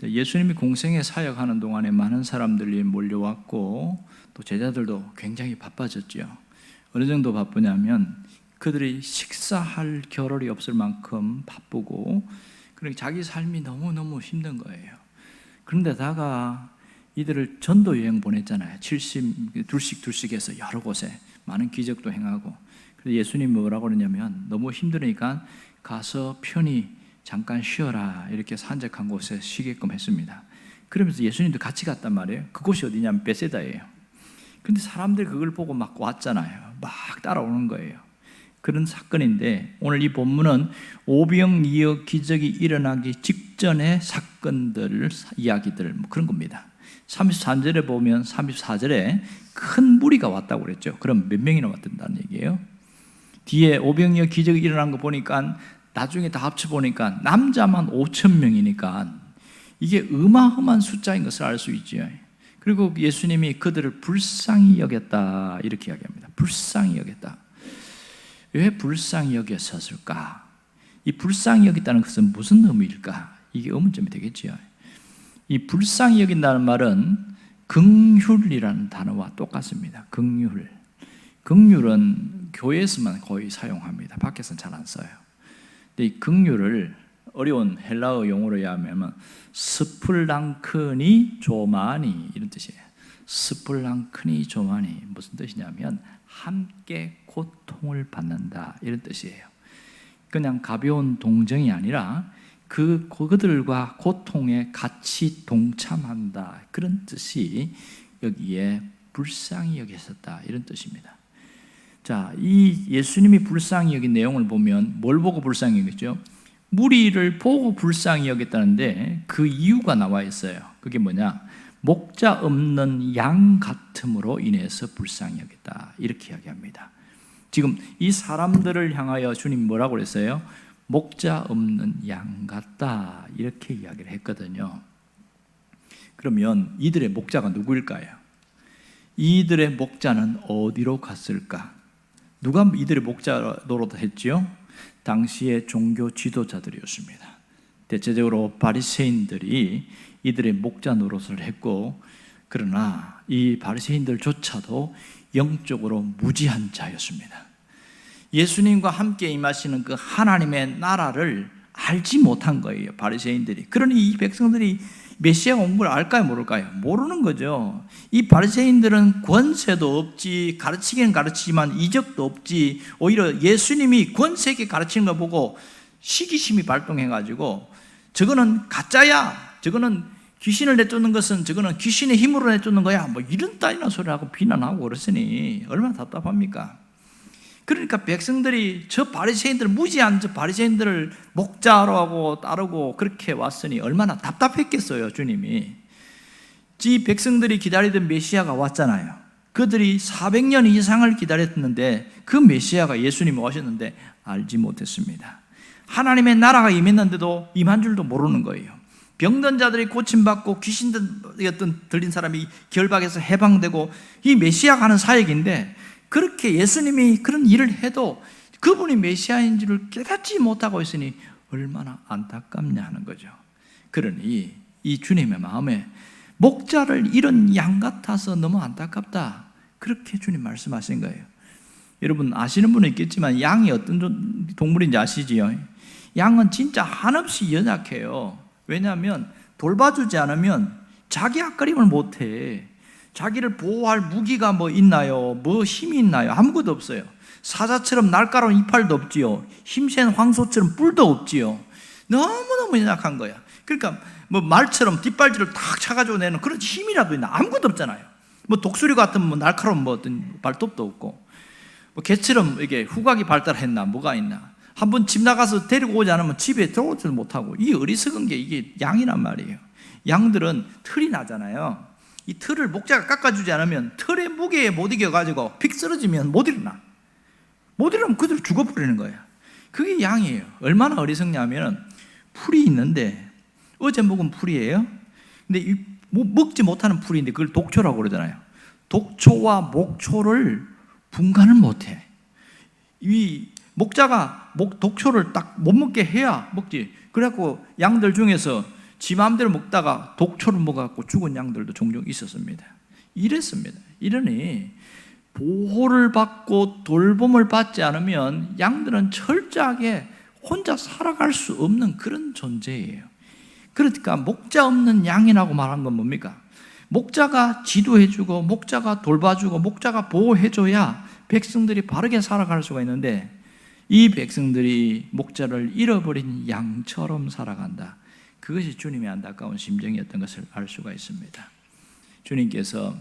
예수님이 공생애 사역하는 동안에 많은 사람들이 몰려왔고 또 제자들도 굉장히 바빠졌죠. 어느 정도 바쁘냐면 그들이 식사할 겨를이 없을 만큼 바쁘고 그러니까 자기 삶이 너무너무 힘든 거예요. 그런데다가 이들을 전도 여행 보냈잖아요. 둘씩 해서 여러 곳에 많은 기적도 행하고. 그래서 예수님이 뭐라고 그러냐면 너무 힘드니까 가서 편히 잠깐 쉬어라 이렇게 산적한 곳에 쉬게끔 했습니다. 그러면서 예수님도 같이 갔단 말이에요. 그곳이 어디냐면 베세다예요. 그런데 사람들이 그걸 보고 막 왔잖아요. 막 따라오는 거예요. 그런 사건인데 오늘 이 본문은 오병이어 기적이 일어나기 직전의 사건들, 이야기들 뭐 그런 겁니다. 33절에 보면 34절에 큰 무리가 왔다고 그랬죠. 그럼 몇 명이나 왔다는 얘기예요? 뒤에 오병이어 기적이 일어난 거 보니까 나중에 다 합쳐보니까 남자만 5,000명이니까 이게 어마어마한 숫자인 것을 알 수 있죠. 그리고 예수님이 그들을 불쌍히 여겼다 이렇게 이야기합니다. 불쌍히 여겼다. 왜 불쌍히 여겼을까? 이 불쌍히 여겼다는 것은 무슨 의미일까? 이게 의문점이 되겠죠. 이 불쌍히 여긴다는 말은 긍휼이라는 단어와 똑같습니다. 긍휼. 긍휼은 교회에서만 거의 사용합니다. 밖에서는 잘 안 써요. 근데 이 긍휼을 어려운 헬라어 용어로 하면 스플랑크니 조마니 이런 뜻이에요. 스플랑크니 조마니 무슨 뜻이냐면 함께 고통을 받는다 이런 뜻이에요. 그냥 가벼운 동정이 아니라 그들과 고통에 같이 동참한다 그런 뜻이 여기에 불쌍히 여기셨다 이런 뜻입니다. 자, 이 예수님이 불쌍히 여긴 내용을 보면 뭘 보고 불쌍히 여겼죠? 무리를 보고 불쌍히 여겼다는데 그 이유가 나와 있어요. 그게 뭐냐? 목자 없는 양 같음으로 인해서 불쌍히 여겼다 이렇게 이야기합니다. 지금 이 사람들을 향하여 주님 뭐라고 그랬어요? 목자 없는 양 같다 이렇게 이야기를 했거든요. 그러면 이들의 목자가 누구일까요? 이들의 목자는 어디로 갔을까? 누가 이들의 목자 노릇했지요? 당시의 종교 지도자들이었습니다. 대체적으로 바리새인들이 이들의 목자 노릇을 했고, 그러나 이 바리새인들조차도 영적으로 무지한 자였습니다. 예수님과 함께 임하시는 그 하나님의 나라를 알지 못한 거예요, 바리새인들이. 그러니 이 백성들이 메시아가 온 걸 알까요, 모를까요? 모르는 거죠. 이 바리새인들은 권세도 없지, 가르치기는 가르치지만 이적도 없지, 오히려 예수님이 권세 있게 가르치는 거 보고 시기심이 발동해가지고 저거는 가짜야, 저거는 귀신을 내쫓는 것은 저거는 귀신의 힘으로 내쫓는 거야, 뭐 이런 따위나 소리를 하고 비난하고 그랬으니 얼마나 답답합니까? 그러니까 백성들이 저 바리새인들, 무지한 저 바리새인들을 목자로 하고 따르고 그렇게 왔으니 얼마나 답답했겠어요, 주님이. 이 백성들이 기다리던 메시아가 왔잖아요. 그들이 400년 이상을 기다렸는데 그 메시아가 예수님이 오셨는데 알지 못했습니다. 하나님의 나라가 임했는데도 임한 줄도 모르는 거예요. 병든 자들이 고침받고 귀신 들린 사람이 결박해서 해방되고 이 메시아가 하는 사역인데 그렇게 예수님이 그런 일을 해도 그분이 메시아인 줄을 깨닫지 못하고 있으니 얼마나 안타깝냐 하는 거죠. 그러니 이 주님의 마음에 목자를 잃은 양 같아서 너무 안타깝다, 그렇게 주님 말씀하신 거예요. 여러분 아시는 분은 있겠지만 양이 어떤 동물인지 아시지요? 양은 진짜 한없이 연약해요. 왜냐하면 돌봐주지 않으면 자기 앞가림을 못해. 자기를 보호할 무기가 뭐 있나요? 뭐 힘이 있나요? 아무것도 없어요. 사자처럼 날카로운 이빨도 없지요. 힘센 황소처럼 뿔도 없지요. 너무너무 연약한 거야. 그러니까 뭐 말처럼 뒷발질을 탁 차가지고 내는 그런 힘이라도 있나? 아무것도 없잖아요. 뭐 독수리 같은 뭐 날카로운 뭐 어떤 발톱도 없고, 뭐 개처럼 이게 후각이 발달했나? 뭐가 있나? 한번 집 나가서 데리고 오지 않으면 집에 들어오지를 못하고, 이 어리석은 게 이게 양이란 말이에요. 양들은 털이 나잖아요. 이 털을 목자가 깎아주지 않으면 털의 무게에 못 이겨가지고 픽 쓰러지면 못 일어나. 못 일어나면 그대로 죽어버리는 거야. 그게 양이에요. 얼마나 어리석냐면 풀이 있는데 어제 먹은 풀이에요. 근데 먹지 못하는 풀인데 그걸 독초라고 그러잖아요. 독초와 목초를 분간을 못해. 이 목자가 독초를 딱 못 먹게 해야 먹지. 그래갖고 양들 중에서 지 마음대로 먹다가 독초를 먹어갖고 죽은 양들도 종종 있었습니다. 이랬습니다. 이러니 보호를 받고 돌봄을 받지 않으면 양들은 철저하게 혼자 살아갈 수 없는 그런 존재예요. 그러니까 목자 없는 양이라고 말한 건 뭡니까? 목자가 지도해주고 목자가 돌봐주고 목자가 보호해줘야 백성들이 바르게 살아갈 수가 있는데, 이 백성들이 목자를 잃어버린 양처럼 살아간다. 그것이 주님의 안타까운 심정이었던 것을 알 수가 있습니다. 주님께서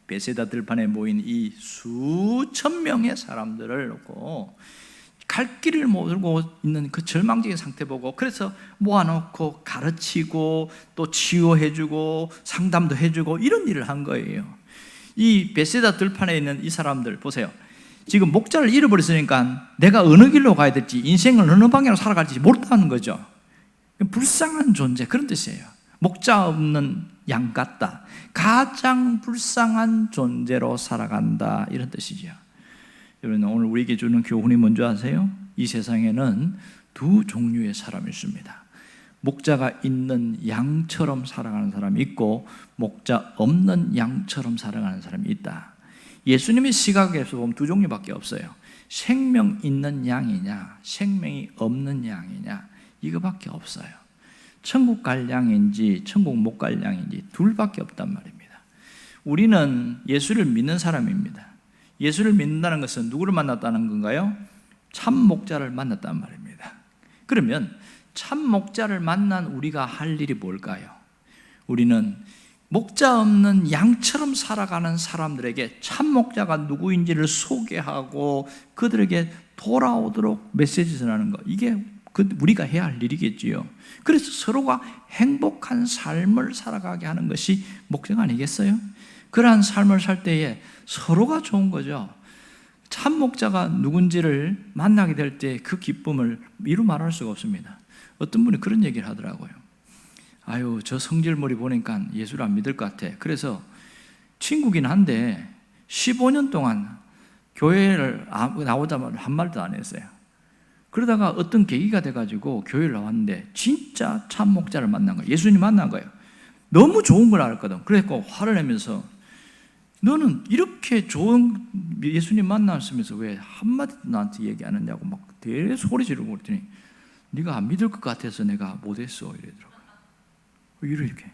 베세다 들판에 모인 이 수천 명의 사람들을 놓고 갈 길을 모르고 있는 그 절망적인 상태 보고, 그래서 모아놓고 가르치고 또 치유해주고 상담도 해주고 이런 일을 한 거예요. 이 베세다 들판에 있는 이 사람들 보세요. 지금 목자를 잃어버렸으니까 내가 어느 길로 가야 될지, 인생을 어느 방향으로 살아갈지 모른다는 거죠. 불쌍한 존재, 그런 뜻이에요. 목자 없는 양 같다, 가장 불쌍한 존재로 살아간다, 이런 뜻이죠. 여러분, 오늘 우리에게 주는 교훈이 뭔지 아세요? 이 세상에는 두 종류의 사람이 있습니다. 목자가 있는 양처럼 살아가는 사람이 있고 목자 없는 양처럼 살아가는 사람이 있다. 예수님의 시각에서 보면 두 종류밖에 없어요. 생명 있는 양이냐, 생명이 없는 양이냐, 이거밖에 없어요. 천국 갈 양인지 천국 못 갈 양인지 둘밖에 없단 말입니다. 우리는 예수를 믿는 사람입니다. 예수를 믿는다는 것은 누구를 만났다는 건가요? 참 목자를 만났단 말입니다. 그러면 참 목자를 만난 우리가 할 일이 뭘까요? 우리는 목자 없는 양처럼 살아가는 사람들에게 참 목자가 누구인지를 소개하고 그들에게 돌아오도록 메시지 전하는 것, 이게 우리가 해야 할 일이겠지요. 그래서 서로가 행복한 삶을 살아가게 하는 것이 목자가 아니겠어요? 그러한 삶을 살 때에 서로가 좋은 거죠. 참 목자가 누군지를 만나게 될 때 그 기쁨을 이루 말할 수가 없습니다. 어떤 분이 그런 얘기를 하더라고요. 아유, 저 성질머리 보니까 예수를 안 믿을 것 같아. 그래서 친구긴 한데 15년 동안 교회를 나오자마자 한 말도 안 했어요. 그러다가 어떤 계기가 돼가지고 교회를 나왔는데 진짜 참 목자를 만난 거예요. 예수님 만난 거예요. 너무 좋은 걸 알았거든. 그래서 화를 내면서 너는 이렇게 좋은 예수님 만났으면서 왜 한마디도 나한테 얘기 안 했냐고 막 되게 소리 지르고 그랬더니 네가 안 믿을 것 같아서 내가 못했어 이러더라고요. 이렇게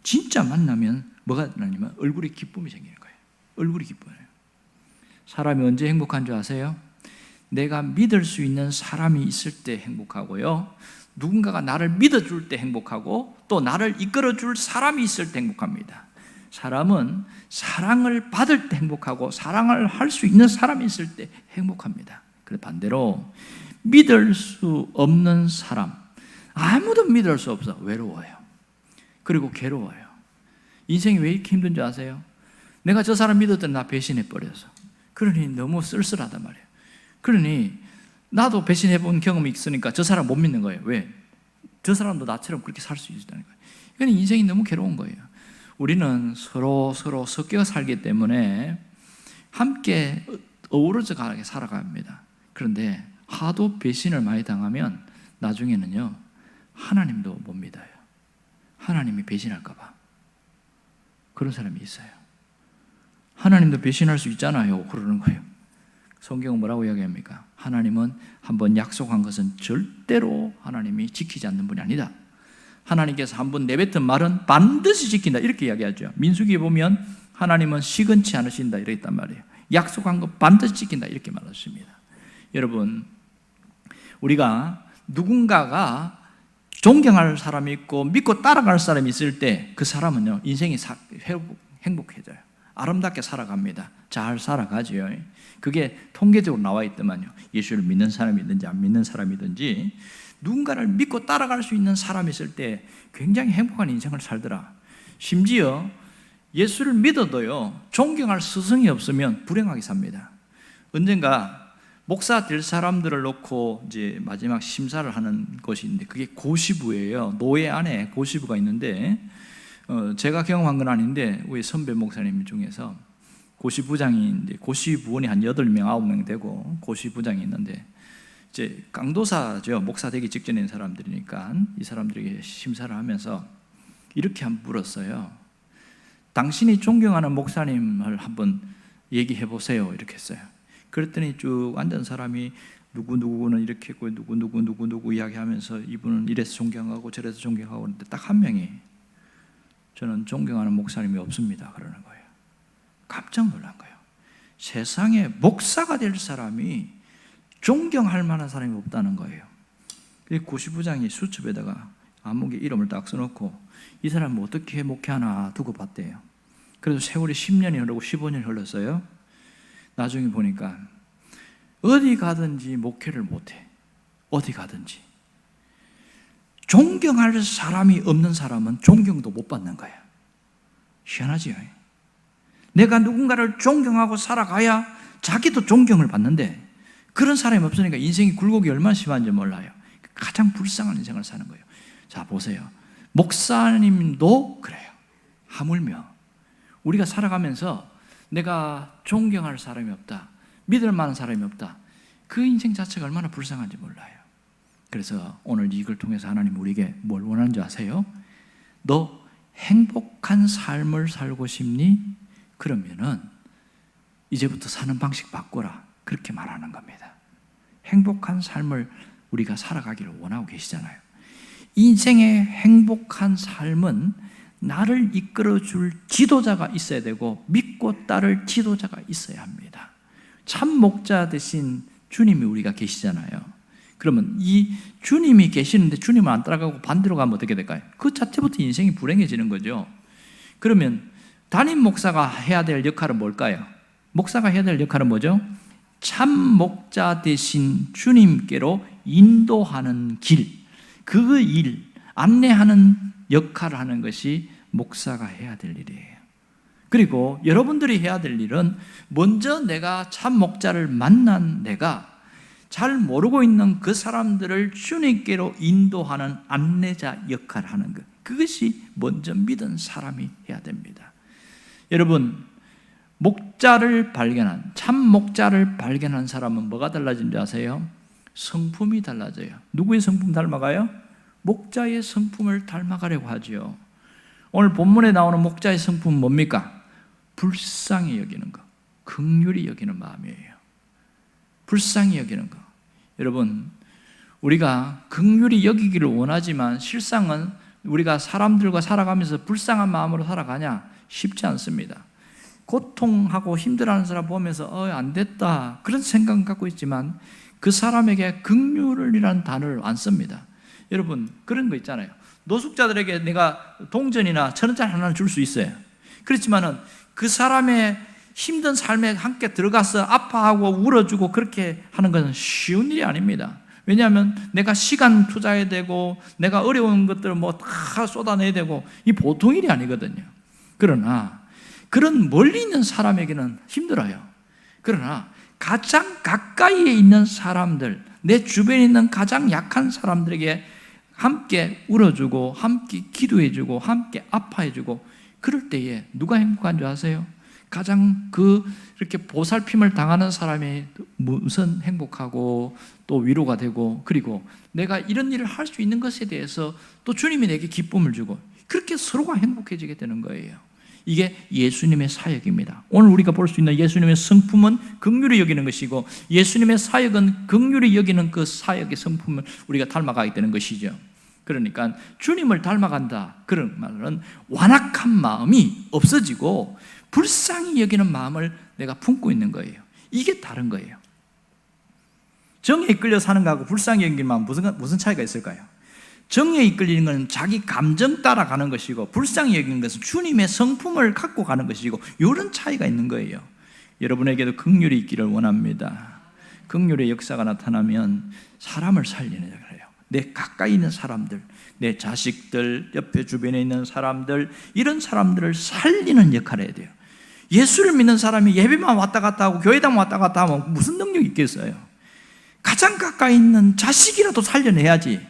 진짜 만나면 뭐가 나냐면 얼굴에 기쁨이 생기는 거예요. 얼굴이 기뻐요. 사람이 언제 행복한 줄 아세요? 내가 믿을 수 있는 사람이 있을 때 행복하고요, 누군가가 나를 믿어줄 때 행복하고 또 나를 이끌어줄 사람이 있을 때 행복합니다. 사람은 사랑을 받을 때 행복하고 사랑을 할 수 있는 사람이 있을 때 행복합니다. 그런데 반대로 믿을 수 없는 사람, 아무도 믿을 수 없어. 외로워요. 그리고 괴로워요. 인생이 왜 이렇게 힘든지 아세요? 내가 저 사람 믿었더니 나 배신해버려서. 그러니 너무 쓸쓸하단 말이에요. 그러니 나도 배신해본 경험이 있으니까 저 사람 못 믿는 거예요. 왜? 저 사람도 나처럼 그렇게 살 수 있다는 거예요. 그러니까 인생이 너무 괴로운 거예요. 우리는 서로 섞여 살기 때문에 함께 어우러져 가게 살아갑니다. 그런데 하도 배신을 많이 당하면 나중에는요, 하나님도 못 믿어요. 하나님이 배신할까 봐. 그런 사람이 있어요. 하나님도 배신할 수 있잖아요, 그러는 거예요. 성경은 뭐라고 이야기합니까? 하나님은 한번 약속한 것은 절대로 하나님이 지키지 않는 분이 아니다. 하나님께서 한번 내뱉은 말은 반드시 지킨다, 이렇게 이야기하죠. 민수기에 보면 하나님은 시건치 않으신다 이렇게 했단 말이에요. 약속한 것 반드시 지킨다 이렇게 말했습니다. 여러분, 우리가 누군가가 존경할 사람이 있고 믿고 따라갈 사람이 있을 때 그 사람은요, 인생이 행복해져요. 아름답게 살아갑니다. 잘 살아가지요. 그게 통계적으로 나와 있더만요. 예수를 믿는 사람이든지 안 믿는 사람이든지 누군가를 믿고 따라갈 수 있는 사람이 있을 때 굉장히 행복한 인생을 살더라. 심지어 예수를 믿어도요, 존경할 스승이 없으면 불행하게 삽니다. 언젠가 목사 될 사람들을 놓고 이제 마지막 심사를 하는 곳이 있는데 그게 고시부예요. 노예 안에 고시부가 있는데 제가 경험한 건 아닌데 우리 선배 목사님 중에서 고시부장이 이제 고시부원이 한 8명, 9명 되고 고시부장이 있는데 이제 강도사죠. 목사 되기 직전인 사람들이니까 이 사람들에게 심사를 하면서 이렇게 한번 물었어요. 당신이 존경하는 목사님을 한번 얘기해 보세요. 이렇게 했어요. 그랬더니 쭉 앉은 사람이 누구누구는 이렇게 했고 누구 이야기하면서 이분은 이래서 존경하고 저래서 존경하고 그러는데 딱 한 명이 저는 존경하는 목사님이 없습니다. 그러는 거예요. 깜짝 놀란 거예요. 세상에 목사가 될 사람이 존경할 만한 사람이 없다는 거예요. 고시부장이 수첩에다가 암흑에 이름을 딱 써놓고 이 사람은 어떻게 목회하나 두고 봤대요. 그래서 세월이 10년이 흐르고 15년이 흘렀어요. 나중에 보니까 어디 가든지 목회를 못해. 어디 가든지. 존경할 사람이 없는 사람은 존경도 못 받는 거야. 희한하지요. 내가 누군가를 존경하고 살아가야 자기도 존경을 받는데 그런 사람이 없으니까 인생이 굴곡이 얼마나 심한지 몰라요. 가장 불쌍한 인생을 사는 거예요. 자, 보세요. 목사님도 그래요. 하물며 우리가 살아가면서 내가 존경할 사람이 없다, 믿을 만한 사람이 없다, 그 인생 자체가 얼마나 불쌍한지 몰라요. 그래서 오늘 이걸 통해서 하나님 우리에게 뭘 원하는지 아세요? 너 행복한 삶을 살고 싶니? 그러면은 이제부터 사는 방식 바꿔라. 그렇게 말하는 겁니다. 행복한 삶을 우리가 살아가기를 원하고 계시잖아요. 인생의 행복한 삶은 나를 이끌어줄 지도자가 있어야 되고 믿고 따를 지도자가 있어야 합니다. 참 목자 되신 주님이 우리가 계시잖아요. 그러면 이 주님이 계시는데 주님을 안 따라가고 반대로 가면 어떻게 될까요? 그 자체부터 인생이 불행해지는 거죠. 그러면 담임 목사가 해야 될 역할은 뭘까요? 목사가 해야 될 역할은 뭐죠? 참 목자 되신 주님께로 인도하는 길, 그 일, 안내하는 역할을 하는 것이 목사가 해야 될 일이에요. 그리고 여러분들이 해야 될 일은 먼저 내가 참 목자를 만난 내가 잘 모르고 있는 그 사람들을 주님께로 인도하는 안내자 역할을 하는 것, 그것이 먼저 믿은 사람이 해야 됩니다. 여러분, 목자를 발견한, 참 목자를 발견한 사람은 뭐가 달라진지 아세요? 성품이 달라져요. 누구의 성품 닮아가요? 목자의 성품을 닮아가려고 하죠. 오늘 본문에 나오는 목자의 성품은 뭡니까? 불쌍히 여기는 것, 긍휼히 여기는 마음이에요. 불쌍히 여기는 것. 여러분, 우리가 긍휼히 여기기를 원하지만 실상은 우리가 사람들과 살아가면서 불쌍한 마음으로 살아가냐? 쉽지 않습니다. 고통하고 힘들어하는 사람 보면서 안 됐다 그런 생각은 갖고 있지만 그 사람에게 긍휼이라는 단어를 안 씁니다. 여러분, 그런 거 있잖아요. 노숙자들에게 내가 동전이나 1,000원짜리 하나는 줄 수 있어요. 그렇지만은 그 사람의 힘든 삶에 함께 들어가서 아파하고 울어주고 그렇게 하는 것은 쉬운 일이 아닙니다. 왜냐하면 내가 시간 투자해야 되고 내가 어려운 것들을 뭐 다 쏟아내야 되고 이 보통 일이 아니거든요. 그러나 그런 멀리 있는 사람에게는 힘들어요. 그러나 가장 가까이에 있는 사람들, 내 주변에 있는 가장 약한 사람들에게 함께 울어주고 함께 기도해주고 함께 아파해주고 그럴 때에 누가 행복한 줄 아세요? 가장 이렇게 보살핌을 당하는 사람이 무슨 행복하고 또 위로가 되고 그리고 내가 이런 일을 할 수 있는 것에 대해서 또 주님이 내게 기쁨을 주고 그렇게 서로가 행복해지게 되는 거예요. 이게 예수님의 사역입니다. 오늘 우리가 볼 수 있는 예수님의 성품은 긍휼히 여기는 것이고 예수님의 사역은 긍휼히 여기는 그 사역의 성품을 우리가 닮아가게 되는 것이죠. 그러니까 주님을 닮아간다 그런 말은 완악한 마음이 없어지고 불쌍히 여기는 마음을 내가 품고 있는 거예요. 이게 다른 거예요. 정에 이끌려 사는 것하고 불쌍히 여기는 마음 무슨 차이가 있을까요? 정에 이끌리는 것은 자기 감정 따라가는 것이고 불쌍히 여기는 것은 주님의 성품을 갖고 가는 것이고 이런 차이가 있는 거예요. 여러분에게도 긍휼이 있기를 원합니다. 긍휼의 역사가 나타나면 사람을 살리는 역할을 해요. 내 가까이 있는 사람들, 내 자식들, 옆에 주변에 있는 사람들, 이런 사람들을 살리는 역할을 해야 돼요. 예수를 믿는 사람이 예배만 왔다 갔다 하고 교회당 왔다 갔다 하면 무슨 능력이 있겠어요? 가장 가까이 있는 자식이라도 살려내야지.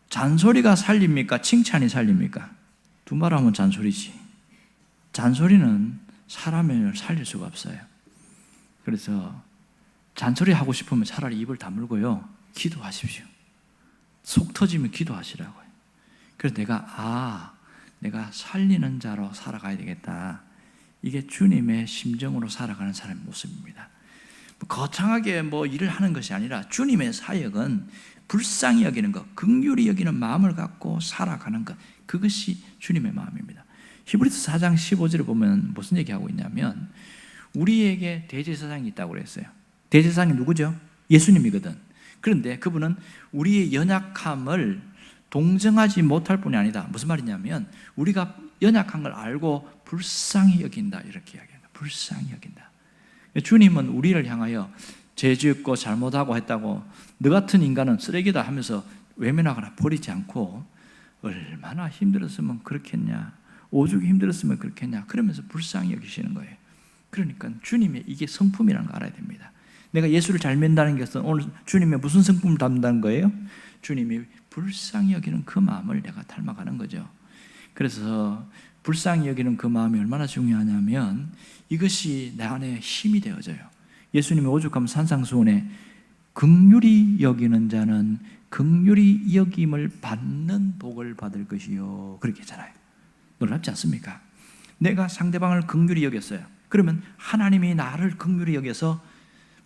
잔소리가 살립니까? 칭찬이 살립니까? 두 말하면 잔소리지. 잔소리는 사람을 살릴 수가 없어요. 그래서 잔소리 하고 싶으면 차라리 입을 다물고요. 기도하십시오. 속 터지면 기도하시라고요. 그래서 내가 살리는 자로 살아가야 되겠다. 이게 주님의 심정으로 살아가는 사람의 모습입니다. 거창하게 일을 하는 것이 아니라 주님의 사역은 불쌍히 여기는 것, 긍휼히 여기는 마음을 갖고 살아가는 것, 그것이 주님의 마음입니다. 히브리서 4장 15절에 보면 무슨 얘기하고 있냐면 우리에게 대제사장이 있다고 그랬어요. 대제사장이 누구죠? 예수님이거든. 그런데 그분은 우리의 연약함을 동정하지 못할 뿐이 아니다. 무슨 말이냐면 우리가 연약한 걸 알고 불쌍히 여긴다, 이렇게 이야기합니다. 불쌍히 여긴다. 주님은 우리를 향하여 죄 짓고 잘못하고 했다고 너 같은 인간은 쓰레기다 하면서 외면하거나 버리지 않고 얼마나 힘들었으면 그렇겠냐, 오죽 힘들었으면 그렇겠냐 그러면서 불쌍히 여기시는 거예요. 그러니까 주님의 이게 성품이라는 거 알아야 됩니다. 내가 예수를 잘 믿는다는 것은 오늘 주님의 무슨 성품을 닮는다는 거예요? 주님이 불쌍히 여기는 그 마음을 내가 닮아가는 거죠. 그래서 불쌍히 여기는 그 마음이 얼마나 중요하냐면 이것이 내 안에 힘이 되어져요. 예수님이 오죽하면 산상수훈에 긍휼히 여기는 자는 긍휼히 여김을 받는 복을 받을 것이요, 그렇게 했잖아요. 놀랍지 않습니까? 내가 상대방을 긍휼히 여겼어요. 그러면 하나님이 나를 긍휼히 여겨서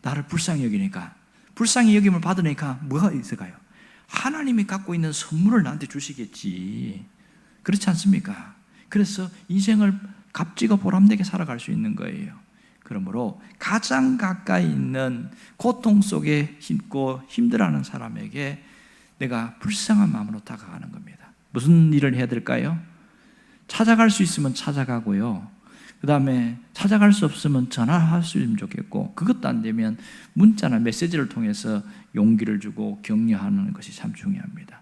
나를 불쌍히 여기니까, 불쌍히 여김을 받으니까 뭐가 있을까요? 하나님이 갖고 있는 선물을 나한테 주시겠지. 그렇지 않습니까? 그래서 인생을 값지고 보람되게 살아갈 수 있는 거예요. 그러므로 가장 가까이 있는 고통 속에 힘고 힘들어하는 사람에게 내가 불쌍한 마음으로 다가가는 겁니다. 무슨 일을 해야 될까요? 찾아갈 수 있으면 찾아가고요. 그 다음에 찾아갈 수 없으면 전화할 수 있으면 좋겠고, 그것도 안 되면 문자나 메시지를 통해서 용기를 주고 격려하는 것이 참 중요합니다.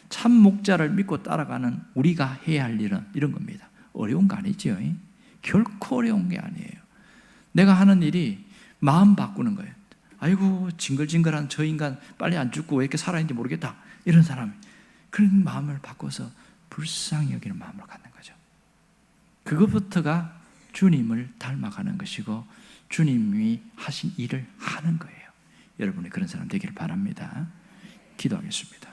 참 목자를 믿고 따라가는 우리가 해야 할 일은 이런 겁니다. 어려운 거 아니죠? 결코 어려운 게 아니에요. 내가 하는 일이 마음 바꾸는 거예요. 아이고 징글징글한 저 인간 빨리 안 죽고 왜 이렇게 살아있는지 모르겠다, 이런 사람, 그런 마음을 바꿔서 불쌍히 여기는 마음으로 갖는 거죠. 그것부터가 주님을 닮아가는 것이고 주님이 하신 일을 하는 거예요. 여러분이 그런 사람 되기를 바랍니다. 기도하겠습니다.